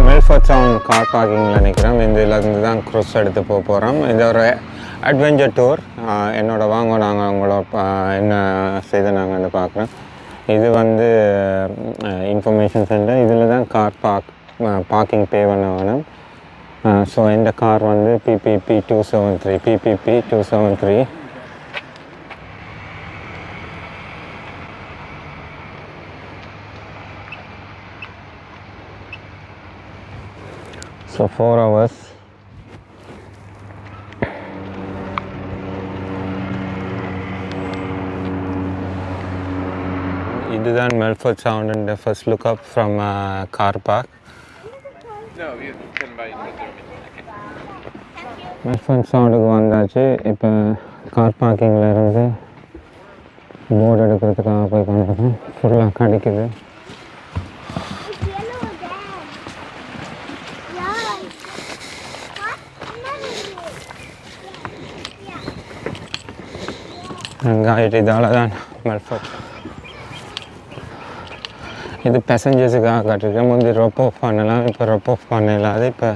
Melford sound car பார்க்கிங்கில் நிற்கிறோம். இதிலேருந்து தான் க்ரூஸ் எடுத்து போகிறோம். இது ஒரு அட்வென்ச்சர் டூர். வாங்க நாங்கள் உங்களோட என்ன செய்து நாங்கள் வந்து பார்க்குறோம். இது வந்து இன்ஃபர்மேஷன் சென்டர். இதில் தான் கார் பார்க்கிங் பே பண்ண வேணும். ஸோ இந்த கார் வந்து பிபிபி 273 So 4 hours. இதுதான் Milford Sound and first look up from car park. Milford சவுண்டுக்கு வந்தாச்சு. இப்போ கார் பார்க்கிங்கில் இருந்து போர்டு எடுக்கிறதுக்காக போய் கொண்டிருக்கோம். ஃபுல்லாக கிடைக்குது. அங்கே இதால் தான் மெல்ஃபோர்ட். இது பேசஞ்சர்ஸுக்காக காட்டிருக்கேன். முந்தி ரொப் ஆஃப் பண்ணலாம், இப்போ ரொப் ஆஃப் பண்ணலாது. இப்போ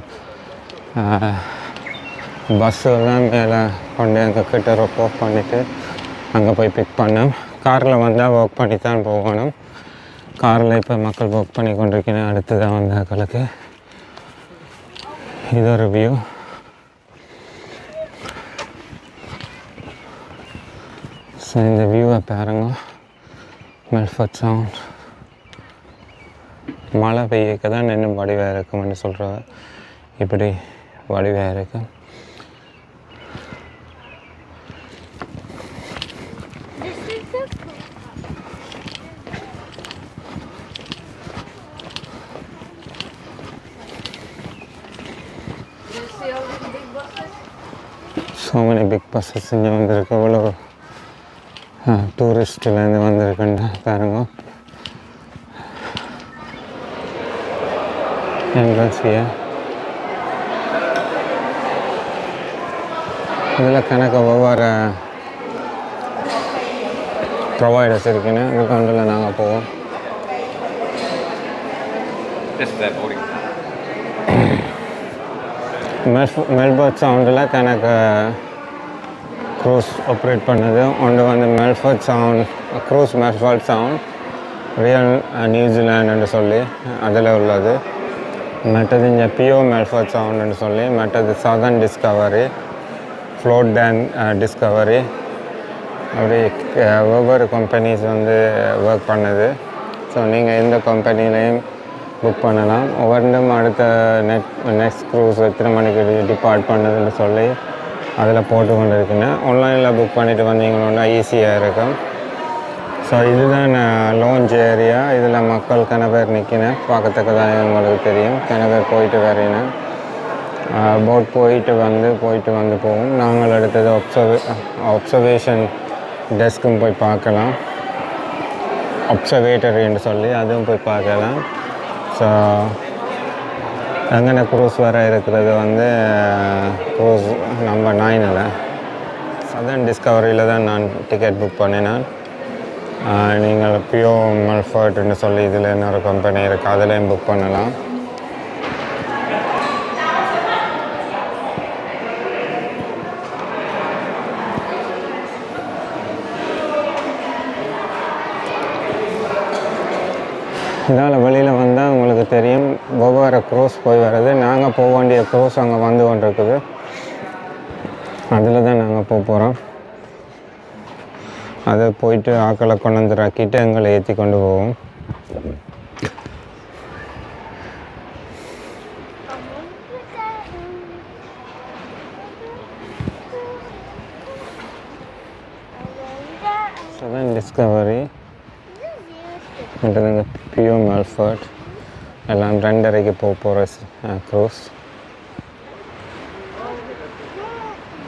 பஸ்ஸு தான் மேலே கொண்டு அங்கே கிட்ட ரொப் ஆஃப் பண்ணிவிட்டு அங்கே போய் பிக் பண்ணோம். காரில் வந்தால் ஒர்க் பண்ணி தான் போகணும். காரில் இப்போ மக்கள் ஒர்க் பண்ணி கொண்டிருக்கேன். அடுத்து தான் வந்தாக்களுக்கு இது ஒரு வியூ. ஸோ இந்த வியூவை பாருங்க. மெல்ஃபோர்ட் சவுண்ட் மழை பெய்யக்க தான் இன்னும் வடிவாக இருக்கும்னு சொல்கிறாங்க. இப்படி வடிவாக இருக்கு. So many big buses இங்கே வந்திருக்கு. எவ்வளோ டூரிஸ்ட்லேருந்து வந்திருக்குன்னு பாருங்க. என்ட்ரன்ஸியா இதில் கணக்கு ஒவ்வொரு ப்ரொவைடர்ஸ் இருக்குன்னு இது கொண்டுல நாங்கள் போவோம். மெல்போர்ட் சவுண்டில் கணக்கு க்ரூஸ் ஆப்ரேட் பண்ணது. ஒன்று வந்து Melford sound cruise Melford sound real நியூசிலாண்டுன்னு சொல்லி அதில் உள்ளது. மற்றது இங்கே பியோ மெல்ஃபோர்ட் சவுண்டுன்னு சொல்லி, மற்றது சதர்ன் டிஸ்கவரி, ஃப்ளோட் டேன் டிஸ்கவரி, அப்படி ஒவ்வொரு கம்பெனிஸ் வந்து ஒர்க் பண்ணுது. ஸோ நீங்கள் எந்த கம்பெனிலையும் புக் பண்ணலாம். ஒவ்வொன்றும் அடுத்த நெக்ஸ்ட் க்ரூஸ் எத்தனை மணிக்கு டிபார்ட் பண்ணதுன்னு சொல்லி அதில் போட்டு கொண்டு இருக்குன்னு ஆன்லைனில் புக் பண்ணிவிட்டு வந்தீங்கன்னா ஈஸியாக இருக்கும். ஸோ இதுதான் லான்ச் ஏரியா. இதில் மக்கள் கன பேர் நிற்கினேன். பார்க்கத்தக்கதான் உங்களுக்கு தெரியும். கன பேர் போயிட்டு வரேன்னு போட் போயிட்டு வந்து போவோம். நாங்கள் அடுத்தது அப்சர்வேஷன் டெஸ்க்கும் போய் பார்க்கலாம். அப்சர்வேட்டரின்னு சொல்லி அதுவும் போய் பார்க்கலாம். ஸோ அங்கே க்ரூஸ் வர இருக்கிறது வந்து க்ரூஸ் நம்பர் 9 சதர்ன் டிஸ்கவரியில் தான் நான் டிக்கெட் புக் பண்ணினேன். நீங்கள் பியோ மெல்ஃபோர்ட்னு சொல்லி இதில் இன்னொரு கம்பெனி இருக்குது, அதிலையும் புக் பண்ணலாம். இதால் வெளியில் வந்தால் உங்களுக்கு தெரியும் ஒவ்வொரு க்ரூஸ் போய் வர்றது. நாங்கள் போக வேண்டிய க்ரூஸ் அங்கே வந்து கொண்டிருக்குது. அதில் தான் நாங்கள் போகிறோம். அதை போயிட்டு ஆக்களை கொண்டு வந்து ராக்கிட்டு எங்களை ஏற்றி கொண்டு போவோம். சதர்ன் டிஸ்கவரி மற்றதுங்க பியோ மெல்ஃபோர்ட் எல்லாம் 2:30க்கு போகிற க்ரூஸ்.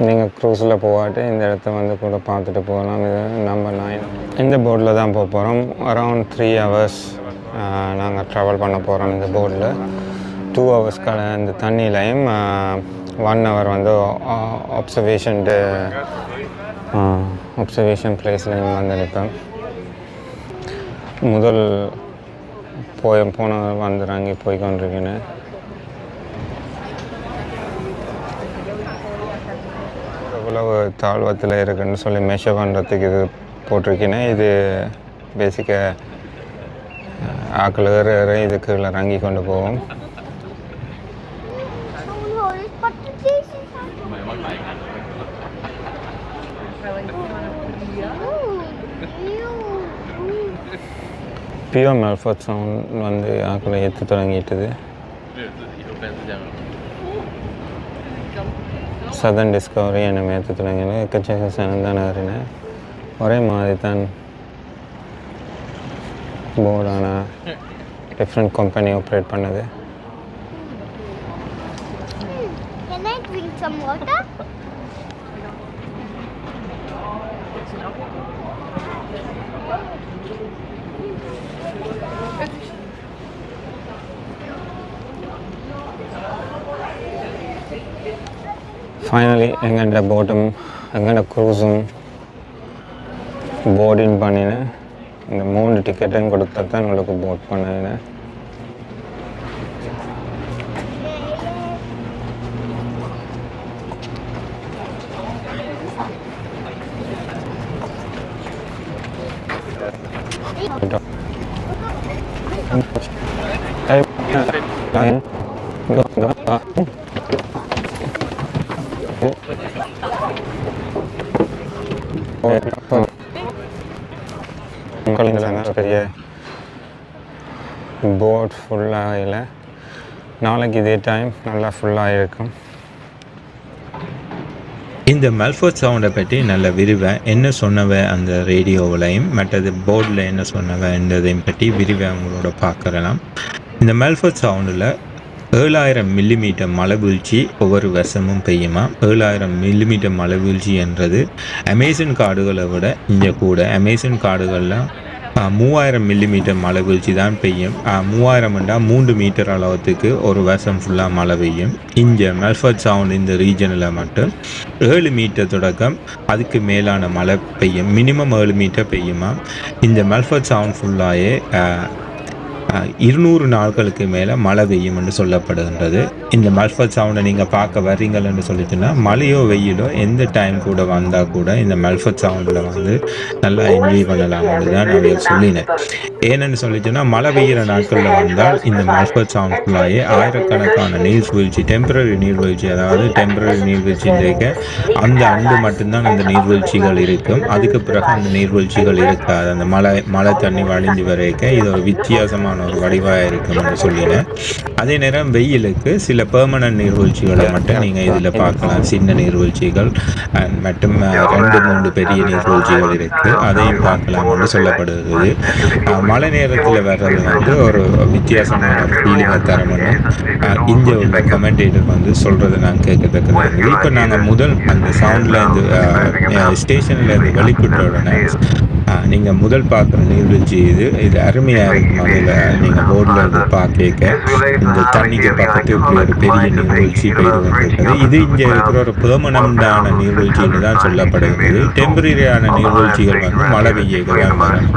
நீங்கள் க்ரூஸில் போகாட்டு இந்த இடத்த வந்து கூட பார்த்துட்டு போகலாம். இது நம்பர் 9. இந்த போர்டில் தான் போகிறோம். அரவுண்ட் 3 hours நாங்கள் ட்ராவல் பண்ண போகிறோம் இந்த போர்டில். 2 hours இந்த தண்ணியிலையும் 1 hour வந்து அப்சர்வேஷன் பிளேஸில் வந்து நிற்பேன். முதல் போன வந்துடுறாங்க போய் கொண்டிருக்கேன்னு. எவ்வளவு தாழ்வத்தில் இருக்குன்னு சொல்லி மெஷர் பண்ணுறதுக்கு இது போட்டிருக்கேன். இது பேசிக்காக ஆக்கள் ஏற இதுக்கு இறங்கி கொண்டு போவோம். பியோ மெல்ஃபோர்ட் சவுண்ட் வந்து ஆக்களை ஏற்ற தொடங்கிட்டுது. சதன் டிஸ்கவரி என்ன ஏற்ற தொடங்கினது. எக்கச்சக்க சேனல் தானே அறினேன். ஒரே மாதிரி தான் போர்டான டிஃப்ரெண்ட் கம்பெனி ஆப்ரேட் பண்ணுது. ஃபைனலி எங்கள்ட போட்டும் எங்கள்ட க்ரூஸும் போர்டிங் பண்ணினேன். இந்த 3 டிக்கெட்டும் கொடுத்தா தான் உங்களுக்கு போட் பண்ணினேன். பெரிய போட் ஃபுல்லாக இல்லை. நாளைக்கு இதே டைம் நல்லா ஃபுல்லாக இருக்கும். இந்த மெல்ஃபோர்ட் சவுண்டை பற்றி நல்ல விரிவாக என்ன சொன்னவ அந்த ரேடியோவிலையும் மற்றது போர்டில் என்ன சொன்னவன்றதையும் பற்றி விரிவாக உங்களோட பார்க்கலாம். இந்த மெல்ஃபோர்ட் சவுண்டில் 7000 மில்லிமீட்டர் மழை வீழ்ச்சி ஒவ்வொரு வருஷமும் பெய்யுமா. 7000 மில்லிமீட்டர் மழை வீழ்ச்சி என்றது அமேசான் காடுகளை விட இங்கே கூட. அமேசான் காடுகள்லாம் 3000 மில்லிமீட்டர் மழை வீழ்ச்சி தான் பெய்யும். 3000 3 மீட்டர் அளவுக்கு ஒரு வருஷம் ஃபுல்லாக மழை பெய்யும். இங்கே மெல்ஃபோர்ட் சவுண்ட் இந்த ரீஜனில் மட்டும் 7 மீட்டர் தொடக்கம் அதுக்கு மேலான மழை பெய்யும். மினிமம் 7 மீட்டர் பெய்யுமா. இந்த மெல்ஃபோர்ட் சவுண்ட் ஃபுல்லாகவே 200 நாட்களுக்கு மேலே மழை பெய்யும் என்று சொல்லப்படுகின்றது. இந்த மெல்ஃபோர்ட் சவுண்டை நீங்கள் பார்க்க வர்றீங்கன்னு சொல்லிட்டுன்னா மழையோ வெயிலோ எந்த டைம் கூட வந்தால் கூட இந்த மெல்ஃபோர்ட் சவுண்டில் வந்து நல்லா என்ஜாய் பண்ணலாம்னு தான் நான் சொல்லினேன். ஏன்னு சொல்லிட்டுன்னா மழை பெய்கிற நாட்களில் வந்தால் இந்த மெல்ஃபோர்ட் சவுண்ட் ஃபுல்லாகவே ஆயிரக்கணக்கான நீர்வீழ்ச்சி, டெம்பரரி நீர்வீழ்ச்சி, அதாவது டெம்பரரி நீர்வீழ்ச்சின்றக்க அந்த அண்டு மட்டும்தான் அந்த நீர்வீழ்ச்சிகள் இருக்கும். அதுக்கு பிறகு அந்த நீர்வீழ்ச்சிகள் இருக்காது. அந்த மழை தண்ணி வழிஞ்சு வரைக்க இது ஒரு வித்தியாசமான ஒரு வடிவாக இருக்கும்னு சொல்லினேன். அதே நேரம் வெயிலுக்கு சில பெர்மனன்ட் நீர்வீழ்ச்சிகளை மட்டும் நீங்கள் இதில் பார்க்கலாம். சின்ன நீர்வீழ்ச்சிகள் மற்றும் 2-3 பெரிய நீர்வீழ்ச்சிகள் இருக்குது. அதையும் பார்க்கலாம்னு சொல்லப்படுகிறது. மழை நேரத்தில் வர்றது வந்து ஒரு வித்தியாசமான ஒரு ஃபீலிங்கை தரமுன்னு இங்கே உள்ள கமெண்டேட்டர் வந்து சொல்கிறத நான் கேட்கத்தக்கது. இப்போ நாங்கள் முதல் அந்த சவுண்ட்லேருந்து ஸ்டேஷன்லேருந்து வெளிக்கிட்ட உடனே நீங்கள் முதல் பார்க்குற நீர்வீழ்ச்சி இது அருமையாக இருக்கும். அதில் நீங்கள் போர்டில் இருந்து பார்க்க இந்த தண்ணிக்கு பக்கத்து இப்படி ஒரு பெரிய நீர்வீழ்ச்சி பெய்து கொண்டிருக்கிறது. இது இங்கே இருக்கிற ஒரு பெர்மனண்டான நீர்வீழ்ச்சின்னு தான் சொல்லப்படுகிறது. டெம்பரரியான நீர்வீழ்ச்சிகள் வந்து மழை பெய்யக்கு தான் வரும்.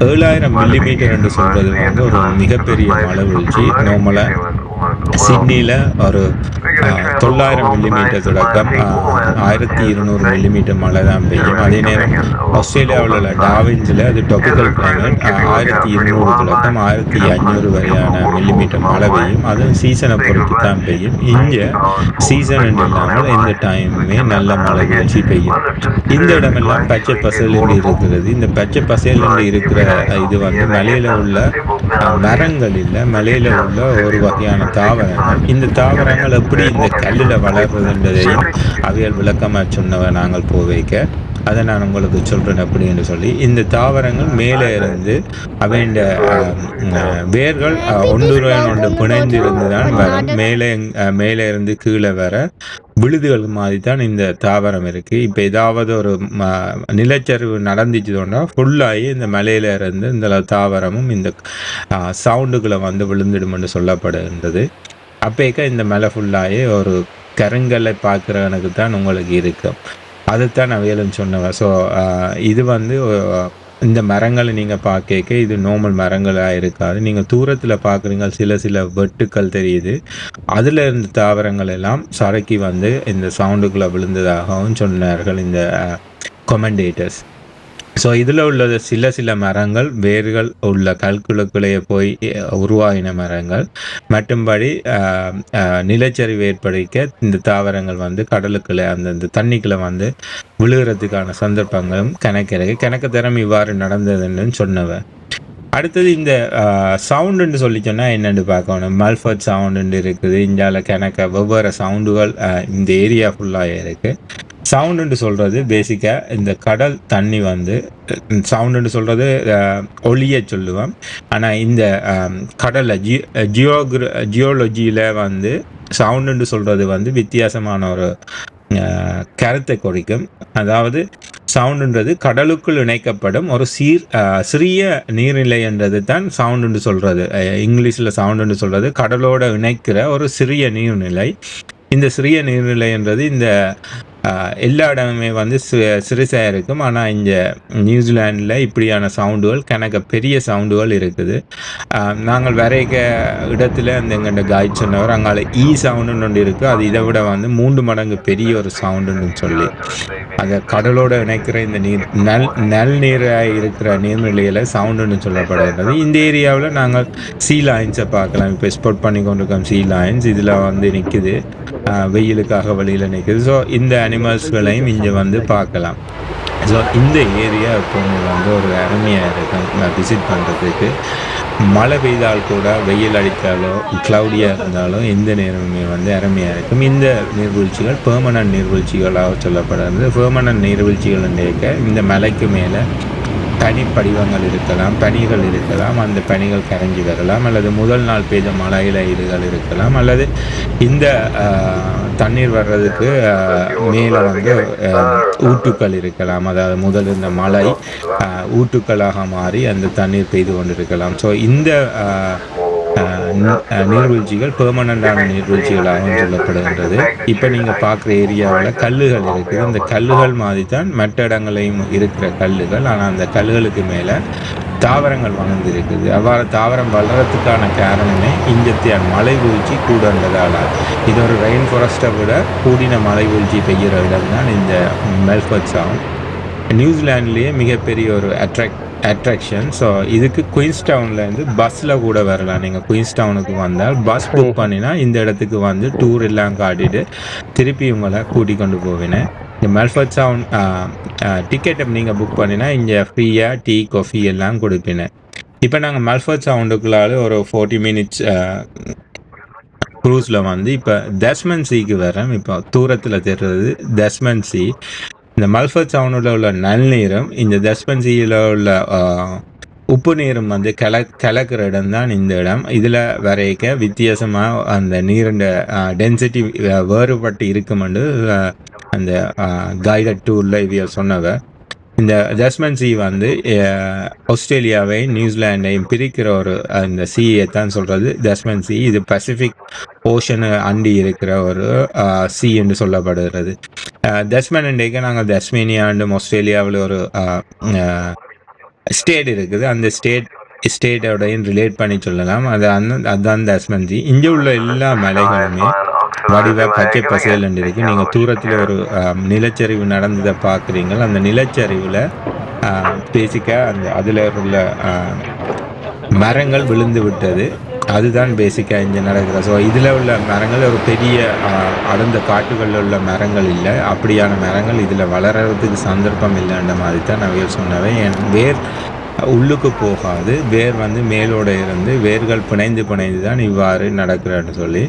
7000 மில்லிமீட்டர் என்று சொல்கிறது வந்து ஒரு மிகப்பெரிய மழை வீழ்ச்சி. நார்மலாக சிட்னியில் ஒரு 900 மில்லிமீட்டர் தொடக்கம் 1200 மில்லிமீட்டர் மழை தான் பெய்யும். அதே நேரம் ஆஸ்திரேலியாவில் உள்ள டாவின்ஸில் அது டாபிக்கல் கிளைமேட் 1200 தொடக்கம் 1500 வரையான மில்லிமீட்டர் மழை பெய்யும். அதுவும் சீசனை பொறுத்து தான் பெய்யும். இங்கே சீசன் இல்லாமல் எந்த டைமுமே நல்ல மழை வீழ்ச்சி பெய்யும். இந்த இடமெல்லாம் பச்சை பசையிலிருந்து இருக்கிறது. இந்த பச்சை பசையிலிருந்து இருக்கிற இது வந்து மலையில் உள்ள மரங்கள் இல்லை, மலையில் உள்ள ஒரு வகையான தாவரங்கள். இந்த தாவரங்கள் எப்படி இந்த கல்லில் வளர்றதுன்றதையும் அவைகள் விளக்கமாக சொன்னவ நாங்கள் போவைக்க அதை நான் உங்களுக்கு சொல்கிறேன் அப்படின்னு சொல்லி. இந்த தாவரங்கள் மேலே இருந்து அவைண்ட வேர்கள் ஒன்று பிணைந்திருந்து தான் வரும். மேலே இருந்து கீழே வர விழுதுகள் மாதிரி தான் இந்த தாவரம் இருக்குது. இப்போ ஏதாவது ஒரு நிலச்சரிவு நடந்துச்சுன்னா ஃபுல்லாகி இந்த மலையில இருந்து இந்த தாவரமும் இந்த சவுண்டுகளை வந்து விழுந்துடும்னு சொல்லப்படுகின்றது. அப்பேக்க இந்த மலை ஃபுல்லாகி ஒரு கருங்கலை பார்க்குறவனுக்கு தான் உங்களுக்கு இருக்கும். அதுதான் அவையலும் சொன்னவன். ஸோ இது வந்து இந்த மரங்களை நீங்கள் பார்க்க இது நார்மல் மரங்களாக இருக்காது. நீங்கள் தூரத்தில் பார்க்குறீங்க சில வெட்டுக்கள் தெரியுது. அதில் இருந்த தாவரங்கள் எல்லாம் சறுக்கி வந்து இந்த சவுண்டுக்குள்ளே விழுந்ததாகவும் சொன்னார்கள் இந்த கொமெண்டேட்டர்ஸ். ஸோ இதில் உள்ள சில மரங்கள் வேர்கள் உள்ள கல்குழுக்குள்ளேயே போய் உருவாகின மரங்கள். மற்றும்படி நிலச்சரிவு ஏற்படுத்த இந்த தாவரங்கள் வந்து கடலுக்குள்ளே அந்த தண்ணிக்குள்ளே வந்து விழுகிறதுக்கான சந்தர்ப்பங்களும் கணக்கு திறமை இவ்வாறு நடந்ததுன்னு சொன்னவன். அடுத்தது இந்த சவுண்டுன்னு சொல்லி சொன்னால் என்னென்னு பார்க்கணும். மல்ஃபர்ட் சவுண்டுன்னு இருக்குது. இந்தியாவில் கணக்க வெவ்வேறு சவுண்டுகள் இந்த ஏரியா ஃபுல்லாக இருக்குது. சவுண்டுன்னு சொல்கிறது பேசிக்காக இந்த கடல் தண்ணி வந்து சவுண்டுன்னு சொல்கிறது ஒளியை சொல்லுவோம். ஆனால் இந்த கடலில் ஜியோலஜியில் வந்து சவுண்டுன்னு சொல்கிறது வந்து வித்தியாசமான ஒரு கருத்தை குறிக்கும். அதாவது சவுண்டுன்றது கடலுக்குள் இணைக்கப்படும் ஒரு சிறிய நீர்நிலை என்றது தான் சவுண்டுன்னு சொல்கிறது. இங்கிலீஷில் சவுண்டுன்னு சொல்கிறது கடலோடு இணைக்கிற ஒரு சிறிய நீர்நிலை. இந்த சிறிய நீர்நிலை என்றது இந்த எல்லா இடமுமே வந்து சிறுசாக இருக்கும். ஆனால் இங்கே நியூசிலாண்டில் இப்படியான சவுண்டுகள் கணக்க பெரிய சவுண்டுகள் இருக்குது. நாங்கள் வரைக்க இடத்துல அந்த எங்கள்கிட்ட காய்ச்சி சொன்னவர் அங்கால சவுண்டுன்னு ஒன்று இருக்குது. அது இதை விட வந்து 3 மடங்கு பெரிய ஒரு சவுண்டுன்னு சொல்லி அதை கடலோடு இணைக்கிற இந்த நல் நீராக இருக்கிற நீர்நிலையில் சவுண்டுன்னு சொல்லப்படுகிறது. இந்த ஏரியாவில் நாங்கள் சீ லைன்ஸை பார்க்கலாம். இப்போ ஸ்போர்ட் பண்ணி கொண்டிருக்கோம் சீ லைன்ஸ். இதில் வந்து நிற்குது, வெயிலுக்காக வெளியில் நிற்குது. ஸோ இந்த அனிமல்ஸ்களையும் இங்கே வந்து பார்க்கலாம். ஸோ இந்த ஏரியா எப்போவுமே வந்து ஒரு அருமையாக இருக்கும் விசிட் பண்ணுறதுக்கு. மழை பெய்தால் கூட, வெயில் அடித்தாலோ, க்ளவுடியாக இருந்தாலும் எந்த நேரமுமே வந்து அருமையாக இருக்கும். இந்த நீர்வீழ்ச்சிகள் பெர்மனன்ட் நீர்வீழ்ச்சிகளாக சொல்லப்படுறது. பெர்மனன்ட் நீர்வீழ்ச்சிகள் இந்த மலைக்கு மேலே பனிப்படிவங்கள் இருக்கலாம், பனிகள் இருக்கலாம். அந்த பனிகள் கரைஞ்சி வரலாம், அல்லது முதல் நாள் பெய்த மழையில் இதுகள் இருக்கலாம், அல்லது இந்த தண்ணீர் வர்றதுக்கு மேலே வந்து ஊட்டுக்கள் இருக்கலாம். அதாவது முதல் இந்த மழை ஊட்டுக்களாக மாறி அந்த தண்ணீர் பெய்து கொண்டிருக்கலாம். ஸோ இந்த நீர்வீழ்ச்சிகள் பெர்மனண்டான நீர்வீழ்ச்சிகளாகவும் சொல்லப்படுகின்றது. இப்போ நீங்கள் பார்க்குற ஏரியாவில் கல்லுகள் இருக்குது. இந்த கல்லுகள் மாதிரி தான் மற்ற இடங்களையும் இருக்கிற கல்லுகள். ஆனால் அந்த கல்லுகளுக்கு மேலே தாவரங்கள் வளர்ந்துருக்குது. அவ்வாறு தாவரம் வளர்கிறதுக்கான காரணமே இங்கத்திய மலை வீழ்ச்சி கூடன்றதால. இது ஒரு ரெயின் ஃபாரஸ்ட்டை விட கூடின மலை வீழ்ச்சி பெய்கிற இடம் தான் இந்த மெல்ஃபர்ட் சவுண்ட். நியூசிலாண்ட்லேயே மிகப்பெரிய ஒரு அட்ராக்ஷன். ஸோ இதுக்கு குயின்ஸ்டவுன்லேருந்து பஸ்ஸில் கூட வரலாம். நீங்கள் குயின்ஸ்டவுனுக்கு வந்தால் பஸ் புக் பண்ணினா இந்த இடத்துக்கு வந்து டூர் எல்லாம் காட்டிட்டு திருப்பி உங்களை கூட்டிக் கொண்டு போவேன். இந்த மெல்ஃபர்ட் சவுண்ட் டிக்கெட்டை நீங்கள் புக் பண்ணினா இங்கே ஃப்ரீயாக டீ, காஃபி எல்லாம் கொடுப்பேன். இப்போ நாங்கள் மெல்ஃபர்ட் சவுண்டுக்குள்ளால ஒரு 40 மினிட்ஸ் க்ரூஸில் வந்து இப்போ தஸ்மன் சீக்கு வரேன். இப்போ தூரத்தில் தெரிறது தஸ்மன் சி. இந்த மல்ஃபர்ட் சவுண்டில் உள்ள நல்நீரும் இந்த தஸ்மன் சீயில் உள்ள உப்பு நீரும் வந்து கலக்கிற இடம் தான் இந்த இடம். இதில் வரைக்க வித்தியாசமாக அந்த நீரின் டென்சிட்டி வேறுபட்டு இருக்குமென்று அந்த கைடட் டூரில் இவ சொன்னவ. இந்த தஸ்மன் சீ வந்து ஆஸ்திரேலியாவையும் நியூசிலாண்டையும் பிரிக்கிற ஒரு இந்த சீயை தான் சொல்கிறது தஸ்மன் சீ. இது பசிபிக் ஓஷனை அண்டி இருக்கிற ஒரு சீ என்று சொல்லப்படுகிறது. தஸ்மன் இன்றைக்கு நாங்கள் தஸ்மேனியாண்டும் ஆஸ்திரேலியாவில் ஒரு ஸ்டேட் இருக்குது. அந்த ஸ்டேட்டோடையும் ரிலேட் பண்ணி சொல்லலாம். அதுதான் தஸ்மன் சீ. இங்கே உள்ள எல்லா மலைகளுமே வடிவ பச்சை பசேல் இருக்கு. நீங்கள் தூரத்தில் ஒரு நிலச்சரிவு நடந்ததை பார்க்குறீங்க. அந்த நிலச்சரிவில் பேசிக்காக அதில் உள்ள மரங்கள் விழுந்து விட்டது. அதுதான் பேசிக்காக இங்கே நடக்குது. ஸோ இதில் உள்ள மரங்கள் ஒரு பெரிய அடர்ந்த காட்டுகளில் உள்ள மரங்கள் இல்லை. அப்படியான மரங்கள் இதில் வளர்கிறதுக்கு சந்தர்ப்பம் இல்லைன்ற மாதிரி தான் நான் சொன்னேன். வேர் உள்ளுக்கு போகாது. வேர் வந்து மேலோட இருந்து வேர்கள் பிணைந்து தான் இவ்வாறு நடக்கிறன்னு சொல்லி.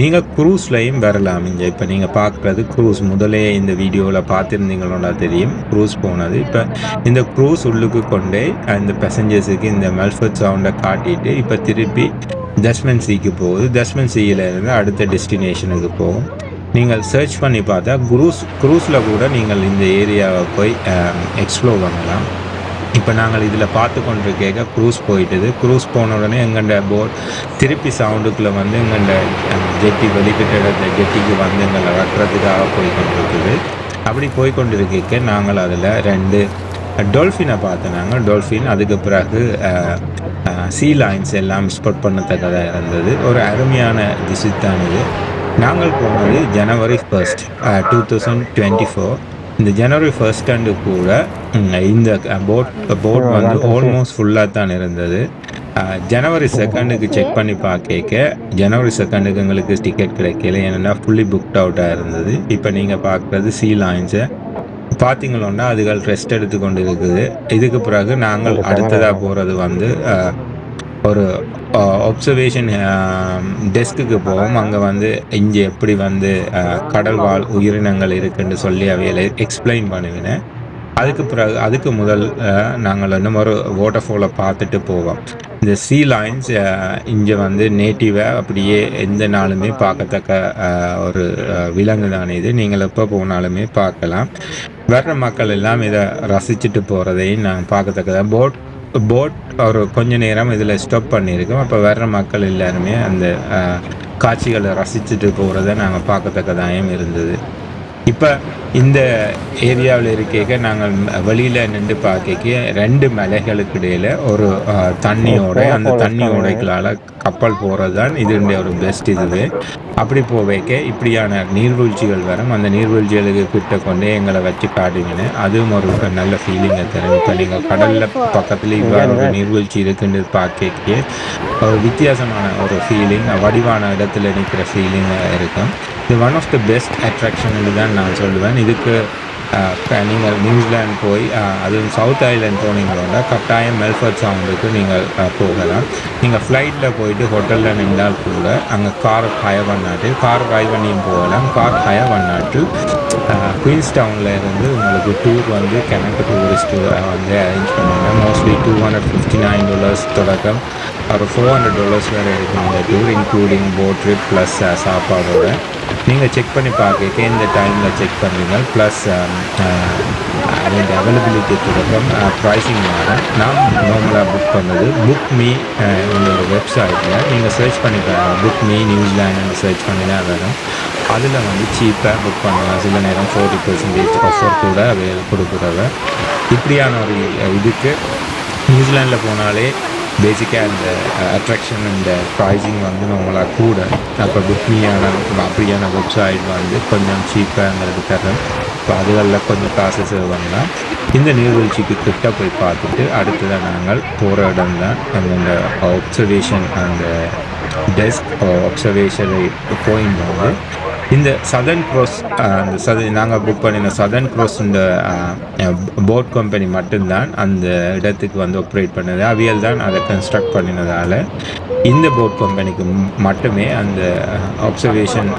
நீங்கள் க்ரூஸ்லையும் வரலாம். இங்கே இப்போ நீங்கள் பார்க்குறது க்ரூஸ். முதலே இந்த வீடியோவில் பார்த்துருந்தீங்களோட தெரியும் க்ரூஸ் போனது. இப்போ இந்த க்ரூஸ் உள்ளுக்கு கொண்டே இந்த பேசஞ்சர்ஸுக்கு இந்த மெல்ஃபர்ட் சவுண்டை காட்டிட்டு இப்போ திருப்பி தஸ்மன் சீக்கு போகுது. தஸ்மன் சீயில் இருந்து அடுத்த டெஸ்டினேஷனுக்கு போகும். நீங்கள் சர்ச் பண்ணி பார்த்தா க்ரூஸில் கூட நீங்கள் இந்த ஏரியாவை போய் எக்ஸ்ப்ளோர் பண்ணலாம். இப்போ நாங்கள் இதில் பார்த்து கொண்டு கேட்க க்ரூஸ் போயிட்டுது. க்ரூஸ் போன உடனே எங்கள்ட போட் திருப்பி சவுண்டுக்குள்ளே வந்து எங்கள்ட ஜெட்டி வெளிக்கிட்ட ஜெட்டிக்கு வந்து எங்களை வெட்டுறதுக்காக போய் கொண்டிருக்குது. அப்படி போய் கொண்டிருக்க நாங்கள் அதில் 2 டொல்ஃபினை பார்த்தோம் நாங்கள். டொல்ஃபின் அதுக்கு பிறகு சீ லைன்ஸ் எல்லாம் ஸ்பாட் பண்ணத்தக்கதாக இருந்தது. ஒரு அருமையான விசிட் தான் இது. நாங்கள் போனது ஜனவரி 1st 2024. இந்த ஜனவரி 1st கூட இந்த போட் வந்து ஆல்மோஸ்ட் ஃபுல்லாக தான் இருந்தது. ஜனவரி 2க்கு செக் பண்ணி பார்க்க ஜனவரி 2க்கு எங்களுக்கு டிக்கெட் கிடைக்கல, ஏன்னா ஃபுல்லி புக்ட் அவுட்டாக இருந்தது. இப்போ நீங்கள் பார்க்குறது சீ லைன்ஸை பார்த்தீங்களோன்னா அதுகள் ரெஸ்ட் எடுத்து கொண்டு இருக்குது. இதுக்கு பிறகு நாங்கள் அடுத்ததாக போகிறது வந்து ஒரு ஒப்சர்வேஷன் டெஸ்க்குக்கு போவோம். அங்கே வந்து இங்கே எப்படி வந்து கடல் வாழ் உயிரினங்கள் இருக்குன்னு சொல்லி அவைகளை எக்ஸ்பிளைன் பண்ணுவினேன். அதுக்கு முதல் நாங்கள் இன்னும் ஒரு வாட்டர் ஃபாலை பார்த்துட்டு போவோம். இந்த சீ லைன்ஸ் இங்கே வந்து நேட்டிவாக அப்படியே எந்த நாளுமே பார்க்கத்தக்க ஒரு விலங்கு தானே இது. நீங்கள் எப்போ போனாலுமே பார்க்கலாம். வர்ற மக்கள் எல்லாம் இதை ரசிச்சுட்டு போகிறதையும் நாங்கள் பார்க்கத்தக்கதான். போட் ஒரு கொஞ்ச நேரம் இதில் ஸ்டாப் பண்ணியிருக்கோம். அப்போ வர்ற மக்கள் எல்லாருமே அந்த காட்சிகளை ரசிச்சுட்டு போகிறத நாங்கள் பார்க்கத்தக்கதாயும் இருந்தது. இப்போ இந்த ஏரியாவில் இருக்க நாங்கள் வெளியில் நின்று பார்க்க 2 மலைகளுக்கு இடையில் ஒரு தண்ணியோட அந்த தண்ணியோடைகளால் கப்பல் போகிறது தான் இதனுடைய ஒரு பெஸ்ட். இதுவே அப்படி போவைக்க இப்படியான நீர்வீழ்ச்சிகள் வரும். அந்த நீர்வீழ்ச்சிகளுக்கு கிட்ட கொண்டு எங்களை வச்சு காட்டுவீங்க. அதுவும் ஒரு நல்ல ஃபீலிங்கை தரும். இப்போ நீங்கள் கடலில் பக்கத்தில் இவ்வாறு ஒரு நீர்வீழ்ச்சி இருக்குன்னு பார்க்க ஒரு வித்தியாசமான ஒரு ஃபீலிங், வடிவான இடத்துல நிற்கிற ஃபீலிங்காக இருக்கும். இது one of the best attraction தான் நான் சொல்லுவேன். இதுக்கு நீங்கள் நியூசிலாந்து போய் அதுவும் சவுத் ஐலாண்ட் போனீங்களோட கட்டாயம் மெல்ஃபர்ட் சவுண்டுக்கு நீங்கள் போகலாம். நீங்கள் ஃப்ளைட்டில் போயிட்டு ஹோட்டலில் நின்றால் கூட அங்கே கார் ஹயர் பண்ணியும் போகலாம். கார் ஹயர் பண்ணாட்டு குயின்ஸ் டவுனில் இருந்து உங்களுக்கு டூர் வந்து கணக்கு டூரிஸ்ட் வந்து அரேஞ்ச் பண்ணுவாங்க. மோஸ்ட்லி $259 தொடக்கம் ஒரு $400 வரை இருக்கும் இந்த tour, including boat trip plus சாப்பாடோட. நீங்கள் செக் பண்ணி பார்க்க இந்த டைமில் செக் பண்ணுவீங்க. ப்ளஸ் அதோட அவைலபிலிட்டி தொடக்கம் ப்ரைஸிங் மாறும். நான் நார்மலாக புக் பண்ணது புக் மீ உங்களோட வெப்சைட்டில் நீங்கள் சர்ச் பண்ணி புக் மீ நியூசிலாண்டுன்னு சர்ச் பண்ணினா வரும். அதில் வந்து சீப்பாக புக் பண்ணலாம். சில நேரம் 40% ஆஃபர் கூட கொடுக்குறவ. இப்படியான ஒரு இதுக்கு நியூசிலாண்டில் போனாலே பேசிக்காக இந்த அட்ராக்ஷன் இந்த ப்ரைஸிங் வந்து நம்மளாக கூட. அப்போ அப்படியான வெப்சைட் வந்து கொஞ்சம் சீப்பாக தரும். இப்போ அதுகளில் கொஞ்சம் காசு சேவ் பண்ணலாம். இந்த நீர்வீழ்ச்சிக்கு கிட்ட போய் பார்த்துட்டு அடுத்ததான் நாங்கள் போகிற இடம் தான் அந்த ஒப்சர்வேஷன் அந்த டெஸ்க் ஒப்சர்வேஷனை பாயிண்ட் வந்து இந்த சதர்ன் க்ராஸ் நாங்கள் புக் பண்ணின சதர்ன் க்ராஸ் இந்த போட் கம்பெனி மட்டும்தான் அந்த இடத்துக்கு வந்து ஆப்ரேட் பண்ணது. அவியல் தான் அதை கன்ஸ்ட்ரக்ட் பண்ணினதால் இந்த போட் கம்பெனிக்கு மட்டுமே அந்த ஒப்சர்வேஷன்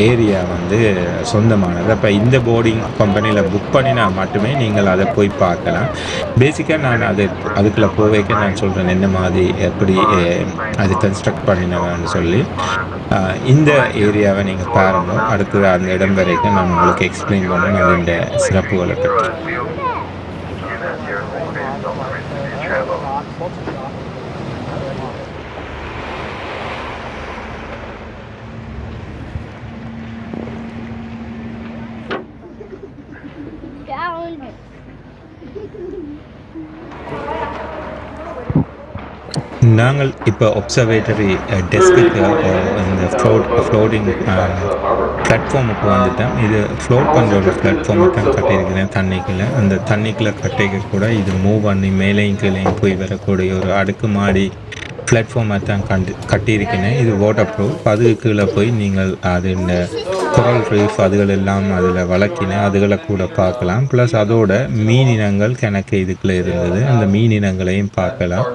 ஏரியா வந்து சொந்தமானது. அப்போ இந்த போர்டிங் கம்பெனியில் புக் பண்ணினா மட்டுமே நீங்கள் அதை போய் பார்க்கலாம். பேசிக்காக நான் அதுக்குள்ளே போவேக்க நான் சொல்கிறேன் என்ன மாதிரி எப்படி அது கன்ஸ்ட்ரக்ட் பண்ணினவன்னு சொல்லி. இந்த ஏரியாவை நீங்கள் பாருங்கள். அடுத்தது அந்த இடம் வரைக்கும் நான் உங்களுக்கு எக்ஸ்பிளைன் பண்ணேன் அதோட சிறப்புகளை பற்றி. நாங்கள் இப்போ ஒப்சர்வேட்டரி டெஸ்க்குக்கு இந்த ஃப்ளோட்டிங் பிளாட்ஃபார்முக்கு வந்துட்டோம். இது ஃப்ளோட் பண்ணுற ஒரு பிளாட்ஃபார்மை தான் கட்டியிருக்கிறேன் தண்ணிக்குள்ளே. அந்த தண்ணிக்குள்ளே கட்டிக்க கூட இது மூவ் பண்ணி மேலேயும் கீழேயும் போய் வரக்கூடிய ஒரு அடுக்குமாடி பிளாட்ஃபார்மை தான் கட்டியிருக்கிறேன். இது வாட்டர் ப்ரூஃப். அதுக்கு கீழே போய் நீங்கள் அது இந்த கொரல் ரீஃப் அதுகள் எல்லாம் அதில் வளர்க்கின அதுகளை கூட பார்க்கலாம். ப்ளஸ் அதோட மீனினங்கள் கணக்கு இதுக்குள்ளே இருந்தது. அந்த மீனினங்களையும் பார்க்கலாம்.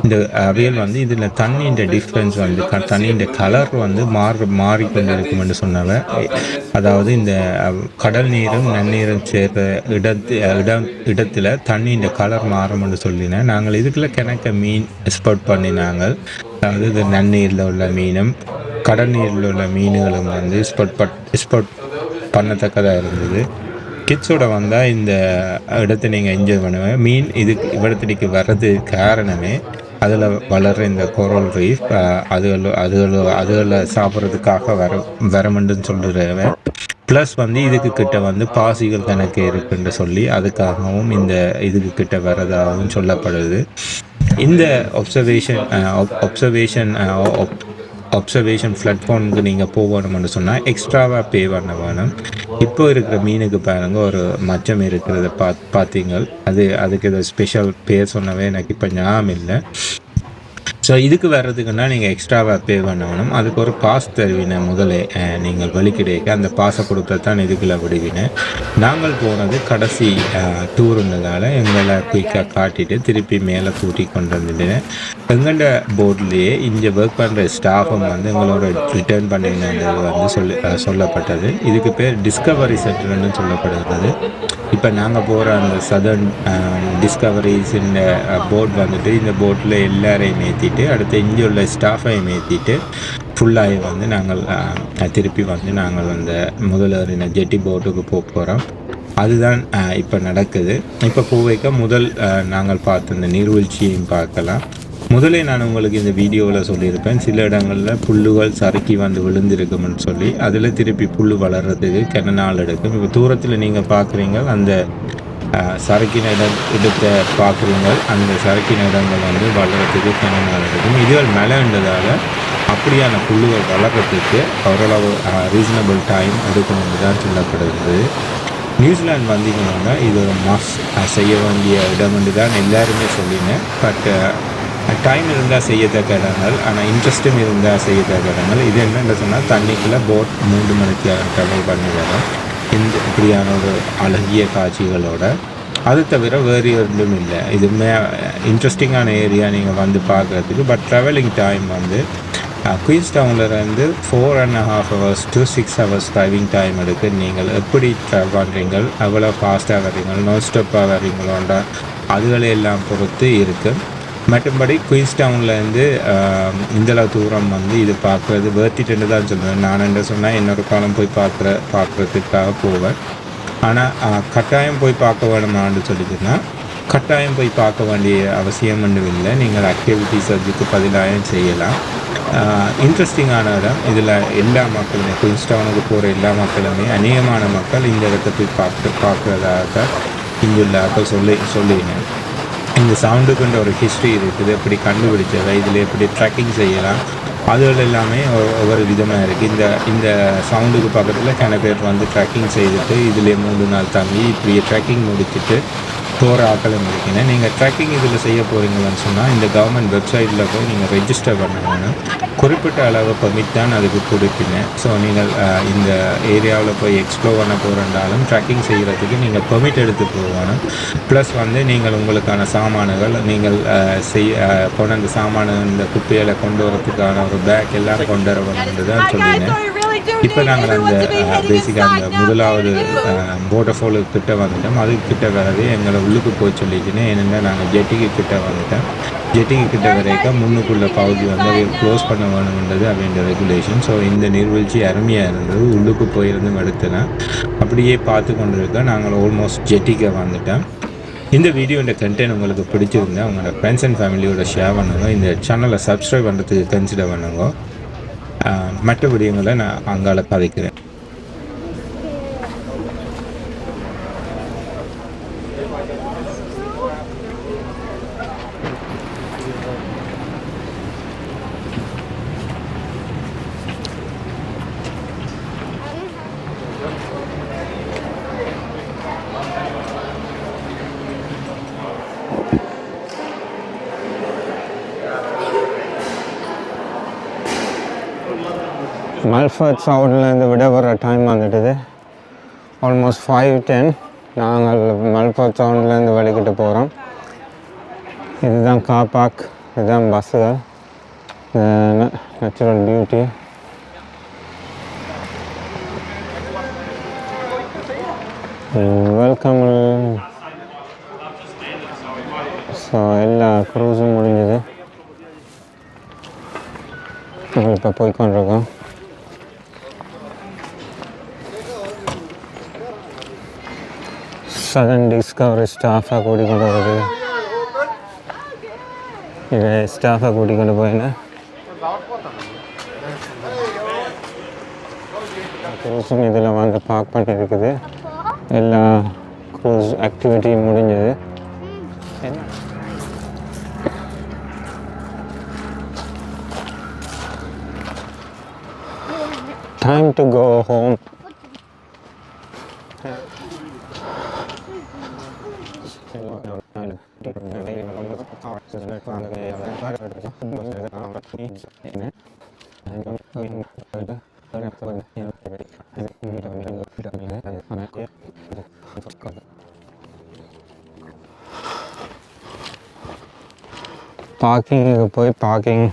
இந்த அவையல் வந்து இதில் தண்ணியின் டிஃப்ரென்ஸ் வந்து தண்ணியின் கலர் வந்து மாறிக்கொண்டு இருக்குமென்று சொன்னவ. அதாவது இந்த கடல் நீரும் நன்னீரும் சேர்ற இடத்துல தண்ணியின் கலர் மாறும்னு சொல்லினேன். நாங்கள் இதுக்குள்ளே கணக்க மீன் ஸ்பாட் பண்ணினாங்க. அதாவது இது நன்னீரில் உள்ள மீனும் கடல் நீரில் உள்ள மீன்களும் வந்து ஸ்பாட் பண்ணத்தக்கதாக இருந்தது. கிட்ஸோட வந்தால் இந்த இடத்தை நீங்கள் என்ஜாய் பண்ணுவேன். மீன் இவ்விடத்துக்கு வர்றது காரணமே அதில் வளர்கிற இந்த கோரல் ரீஃப் அதுகளில் சாப்பிட்றதுக்காக வரமுண்டுன்னு சொல்லுறவன். ப்ளஸ் வந்து இதுக்கு கிட்ட வந்து பாசிகள் கணக்கு இருக்குன்னு சொல்லி அதுக்காகவும் இந்த இதுக்கு கிட்ட வரதாகவும் சொல்லப்படுது. இந்த ஒப்சர்வேஷன் பிளாட்ஃபார்முக்கு நீங்கள் போகணும்னு சொன்னால் எக்ஸ்ட்ராவாக பே பண்ண வேணும். இப்போ இருக்கிற மீனுக்கு பாருங்க ஒரு மச்சம் இருக்கிறத பார்த்தீங்க. அதுக்கு ஏதோ ஸ்பெஷல் பேர் சொன்னவே எனக்கு இப்போ ஞாபகம் இல்லை. ஸோ இதுக்கு வர்றதுக்குன்னா நீங்கள் எக்ஸ்ட்ராவாக பே பண்ணணும். அதுக்கு ஒரு பாஸ் தருவின முதலே நீங்கள் வழிக்கிடைக்க அந்த பாஸை கொடுத்தா தான் இதுக்குள்ள விடுவின. நாங்கள் போனது கடைசி டூருன்றதால எங்களை குயிக்காக காட்டிட்டு திருப்பி மேலே கூட்டி கொண்டு வந்துட்டேன். எங்கள்ட போர்ட்லேயே இங்கே ஒர்க் பண்ணுற ஸ்டாஃபும் வந்து எங்களோட ரிட்டர்ன் பண்ணினது வந்து சொல்லப்பட்டது. இதுக்கு பேர் டிஸ்கவரி சென்டர்னு சொல்லப்படுகிறது. இப்போ நாங்கள் போகிற அந்த சதர்ன் டிஸ்கவரிஸ் இந்த போட் வந்துட்டு இந்த போட்டில் எல்லாரையும் ஏற்றிட்டு அடுத்து இங்கே உள்ள ஸ்டாஃபையும் ஏற்றிட்டு ஃபுல்லாகி வந்து நாங்கள் திருப்பி வந்து நாங்கள் அந்த முதல்ல ஜெட்டி போட்டுக்கு போகிறோம். அதுதான் இப்போ நடக்குது. இப்போ போவைக்க முதல் நாங்கள் பார்த்த இந்த நீர்வீழ்ச்சியையும் பார்க்கலாம். முதலே நான் உங்களுக்கு இந்த வீடியோவில் சொல்லியிருப்பேன், சில இடங்களில் புல்லுகள் சறுக்கி வந்து விழுந்திருக்கும்னு சொல்லி. அதில் திருப்பி புல் வளர்கிறதுக்கு கிண நாள் எடுக்கும். இப்போ தூரத்தில் நீங்கள் பார்க்குறீங்க அந்த சறுக்கின இடத்தை பார்க்குறீங்க. அந்த சறுக்கின இடங்கள் வந்து வளர்கிறதுக்கு கிண நாள் எடுக்கும். இதுகள் மேலேன்றதால் அப்படியான புல்லுகள் வளர்கிறதுக்கு ஓரளவு ரீசனபிள் டைம் எடுக்கணும்னு தான் சொல்லப்படுகிறது. நியூசிலாந்து வந்தீங்கன்னா இது ஒரு மஸ்ட் செய்ய வேண்டிய இடம் என்று தான் எல்லாருமே சொல்லினேன். பட் டைம் இருந்தால் செய்யத்தக்க இடங்கள், ஆனால் இன்ட்ரெஸ்ட்டும் இருந்தால் செய்யத்தக்க இடங்கள். இது என்னென்னு சொன்னால் தண்ணிக்குள்ளே போட் 3 மணிக்கு ட்ராவல் பண்ணி வரும் இப்படியான ஒரு அழகிய காட்சிகளோட. அது தவிர வேறு ஒன்றும் இல்லை. இது இன்ட்ரெஸ்டிங்கான ஏரியா நீங்கள் வந்து பார்க்குறதுக்கு. பட் ட்ராவலிங் டைம் வந்து குயின்ஸ்டவுன்லேருந்து 4.5 hours to 6 hours driving time எடுக்கு. நீங்கள் எப்படி ட்ராவல் பண்ணுறீங்க, எவ்வளோ ஃபாஸ்ட்டாக வர்றீங்க, நோ ஸ்டாப்பாக வர்றீங்களோன்ற அதுகளெல்லாம் பொறுத்து இருக்குது. மற்றபடி குயின்ஸ்டவுன்லேருந்து இந்தளவு தூரம் வந்து இது பார்க்குறது வேர்த்திட்டு தான் சொல்லுவேன். நான் என்ன சொன்னால் இன்னொரு காலம் போய் பார்க்குறதுக்காக போவேன். ஆனால் கட்டாயம் போய் பார்க்க வேணுமான்னு சொல்லிட்டுன்னா கட்டாயம் போய் பார்க்க வேண்டிய அவசியம் ஒன்றும் இல்லை. நீங்கள் ஆக்டிவிட்டிஸ் அதுக்கு பதிலாக செய்யலாம். இன்ட்ரெஸ்டிங்கான இடம். இதில் எல்லா மக்களுமே குயின்ஸ்டவுனுக்கு போகிற எல்லா மக்களுமே அநேகமான மக்கள் இந்த இடத்த போய் பார்க்குறதாக இங்குள்ள ஆக்கள் சொல்லினேன். இந்த சவுண்டுக்குன்ற ஒரு ஹிஸ்ட்ரி இருக்குது, எப்படி கண்டுபிடிச்சவை, இதில் எப்படி ட்ராக்கிங் செய்யலாம், அதுகள் எல்லாமே ஒவ்வொரு விதமாக இருக்குது. இந்த சவுண்டுக்கு பக்கத்தில் கன பேர் வந்து ட்ராக்கிங் செய்துட்டு இதிலே 3 நாள் தங்கி இப்படி ட்ராக்கிங் முடிச்சுட்டு போகிற ஆக்களும் இருக்கீங்க. நீங்கள் ட்ராக்கிங் இதில் செய்ய போகிறீங்கன்னு சொன்னால் இந்த கவர்மெண்ட் வெப்சைட்டில் போய் நீங்கள் ரெஜிஸ்டர் பண்ணணும். குறிப்பிட்ட அளவு பர்மிட் தான் அதுக்கு கொடுப்பீங்க. ஸோ நீங்கள் இந்த ஏரியாவில் போய் எக்ஸ்ப்ளோர் பண்ண போகிறனாலும் ட்ராக்கிங் செய்கிறதுக்கு நீங்கள் பெர்மிட் எடுத்து போகணும். ப்ளஸ் வந்து நீங்கள் உங்களுக்கான சாமான்கள் நீங்கள் கொண்டு அந்த இந்த குப்பைகளை கொண்டு வரதுக்கான ஒரு பேக் எல்லாம் கொண்டு வரணுன்றது தான் சொல்லினேன். இப்போ நாங்கள் அந்த பேசிக்காக அந்த முதலாவது வாட்டர்ஃபாலுக்கு கிட்ட வந்துட்டோம். அதுக்கிட்ட வரவே எங்களை உள்ளுக்கு போய் சொல்லிக்கினேன். ஏன்னா நாங்கள் ஜெட்டிக்கு கிட்ட வந்துட்டோம். ஜெட்டிக்கு கிட்ட வரைக்கும் முன்னுக்குள்ள பகுதி வந்து அதை க்ளோஸ் பண்ண வேணுன்றது அப்படின்ற ரெகுலேஷன். ஸோ இந்த நீர்வீழ்ச்சி அருமையாக இருந்தது. உள்ளுக்கு போயிருந்து எடுத்தேன். அப்படியே பார்த்து கொண்டு இருக்க நாங்கள் ஆல்மோஸ்ட் ஜெட்டிக்கு வந்துட்டோம். இந்த வீடியோட கண்டென்ட் உங்களுக்கு பிடிச்சிருந்தா உங்களோட ஃப்ரெண்ட்ஸ் அண்ட் ஃபேமிலியோட ஷேர் பண்ணுங்க. இந்த சேனலை சப்ஸ்கிரைப் பண்ணுறதுக்கு கன்சிடர் பண்ணுங்க. மற்ற விடயங்களை நான் அங்கால கதைக்கிறேன். மல்ஃபர்ட் சவுண்ட்லேருந்து விட வர டைம் வந்துட்டுது ஆல்மோஸ்ட் 5:10. நாங்கள் மல்ஃபர்ட் சவுண்ட்லேருந்து வெளிக்கிட்டு போகிறோம். இதுதான் கார் பார்க், இதுதான் பஸ்ஸுகள், நேச்சுரல் பியூட்டி. வெல்கம். ஸோ எல்லா க்ரூஸும் முடிஞ்சது. நாங்கள் இப்போ போய்கொண்டிருக்கோம். சதன் டிஸ்கவரி ஸ்டாஃபாக கூட்டிக்கொண்டு வருது. இதை ஸ்டாஃபாக கூட்டிக்கொண்டு போயினேன். க்ரூஸும் இதில் வந்து பார்க் பண்ணியிருக்குது. எல்லா க்ரூஸ் ஆக்டிவிட்டியும் முடிஞ்சது. Time to go home. பார்க்கிங்குக்கு போய் பார்க்கிங்